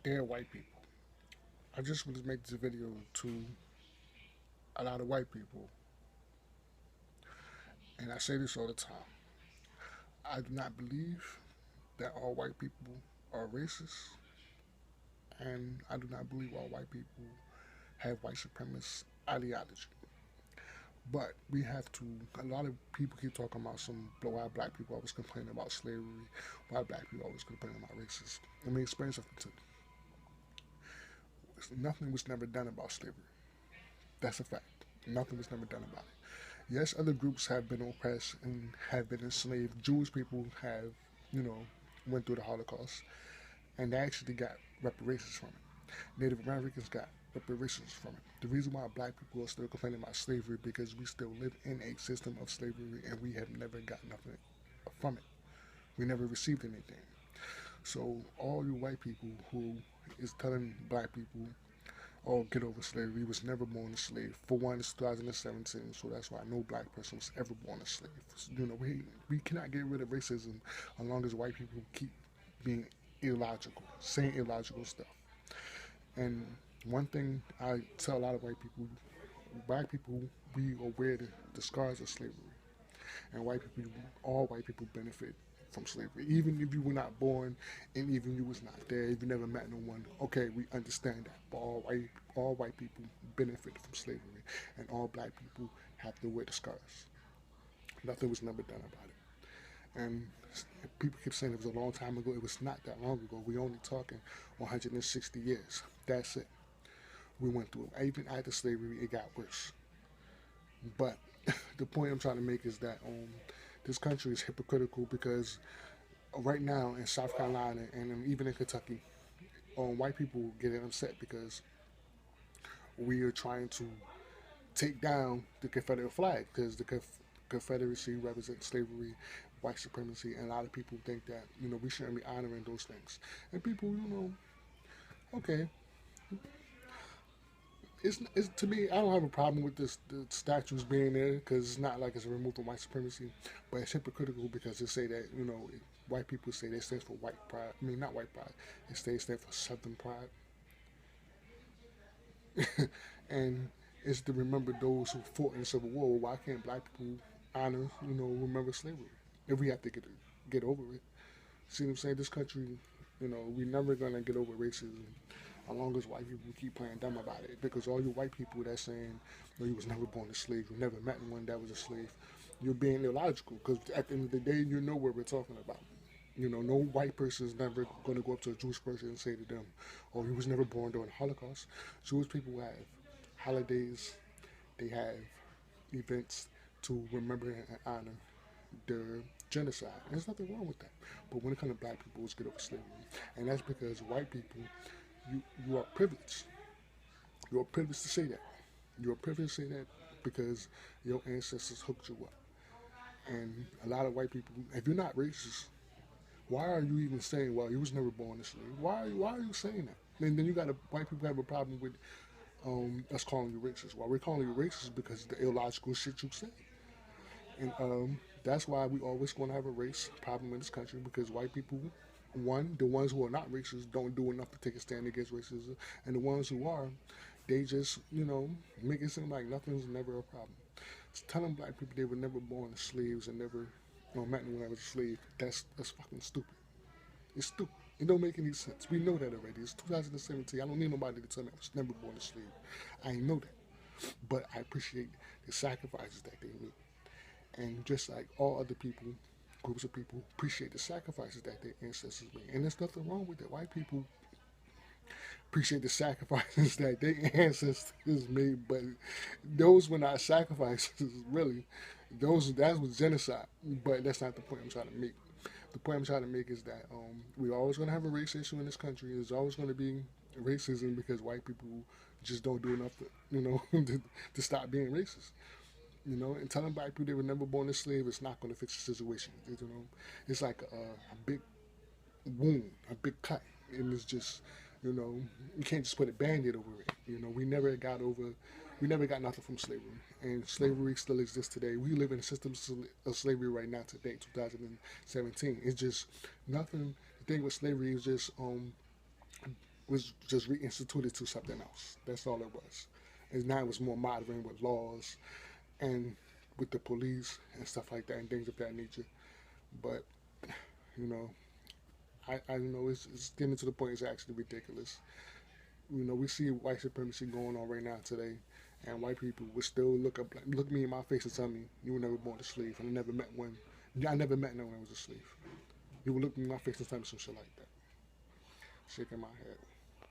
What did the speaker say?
Dear white people, I just want to make this video to a lot of white people, and I say this all the time. I do not believe that all white people are racist, and I do not believe all white people have white supremacist ideology. But we have to. A lot of people keep talking about why black people always complain about slavery, why black people always complain about racism. Let me explain something to you. Nothing was never done about slavery. That's a fact. Nothing was never done about it. Yes, other groups have been oppressed and have been enslaved. Jewish people have, you know, went through the Holocaust, and they actually got reparations from it. Native Americans got reparations from it. The reason why black people are still complaining about slavery because we still live in a system of slavery and we have never got nothing from it. We never received anything. So all you white people who is telling black people, "Oh, get over slavery," was never born a slave. For one, it's 2017, so that's why no black person was ever born a slave. You know, we cannot get rid of racism as long as white people keep being illogical, saying illogical stuff. And one thing I tell a lot of white people, black people, we aware the scars of slavery. And white people, all white people benefit from slavery. Even if you were not born and even you was not there, if you never met no one, okay, we understand that. But all white people benefit from slavery and all black people have to wear the scars. Nothing was never done about it. And people keep saying it was a long time ago. It was not that long ago. We only talking 160 years. That's it. We went through it. Even after slavery, it got worse. But the point I'm trying to make is that this country is hypocritical because right now in South Carolina and even in Kentucky, white people getting upset because we are trying to take down the Confederate flag because the Confederacy represents slavery, white supremacy, and a lot of people think that we shouldn't be honoring those things. And people, okay, it's to me, I don't have a problem with the statues being there because it's not like it's a removal of white supremacy, but it's hypocritical because they say that white people say they stand for white pride. I mean, not white pride. They stand for Southern pride, and it's to remember those who fought in the Civil War. Why can't black people honor, remember slavery? If we have to get over it, see what I'm saying? This country, we're never gonna get over racism as long as white people keep playing dumb about it. Because all you white people that's saying, no, you was never born a slave, you never met one that was a slave, you're being illogical. Because at the end of the day, you know what we're talking about. No white person is never going to go up to a Jewish person and say to them, "Oh, he was never born during the Holocaust." Jewish people have holidays, they have events to remember and honor their genocide. There's nothing wrong with that. But when it comes to black people, it's get over slavery, and that's because white people, you are privileged. You are privileged to say that. You are privileged to say that because your ancestors hooked you up. And a lot of white people, if you're not racist, why are you even saying, "Well, you was never born a slave"? Why are you saying that? And then you got white people have a problem with us calling you racist. Why we're calling you racist because of the illogical shit you say. And that's why we always going to have a race problem in this country because white people, one, the ones who are not racist don't do enough to take a stand against racism, and the ones who are, they just make it seem like nothing's never a problem. So telling black people they were never born as slaves and never met anyone that was a slave, that's fucking stupid. It's stupid. It don't make any sense. We know that already. It's 2017. I don't need nobody to tell me I was never born a slave. I know that. But I appreciate the sacrifices that they made. And just like all other people, groups of people appreciate the sacrifices that their ancestors made. And there's nothing wrong with that. White people appreciate the sacrifices that their ancestors made, but those were not sacrifices, really. That was genocide. But that's not the point I'm trying to make. The point I'm trying to make is that we're always going to have a race issue in this country. There's always going to be racism because white people just don't do enough, to stop being racist. And telling black people they were never born a slave is not going to fix the situation. It's like a big wound, a big cut, and it's just, you can't just put a band-aid over it. We never got nothing from slavery, and slavery still exists today. We live in a system of slavery right now today, 2017. It's just nothing. The thing with slavery is just was just reinstituted to something else. That's all it was. And now it was more modern with laws and with the police and stuff like that and things of that nature. But you know, I know it's getting to the point it's actually ridiculous. You know, we see white supremacy going on right now today, and white people would still look me in my face and tell me you were never born a slave, and I never met one. I never met no one who was a slave. You would look me in my face and tell me some shit like that, shaking my head.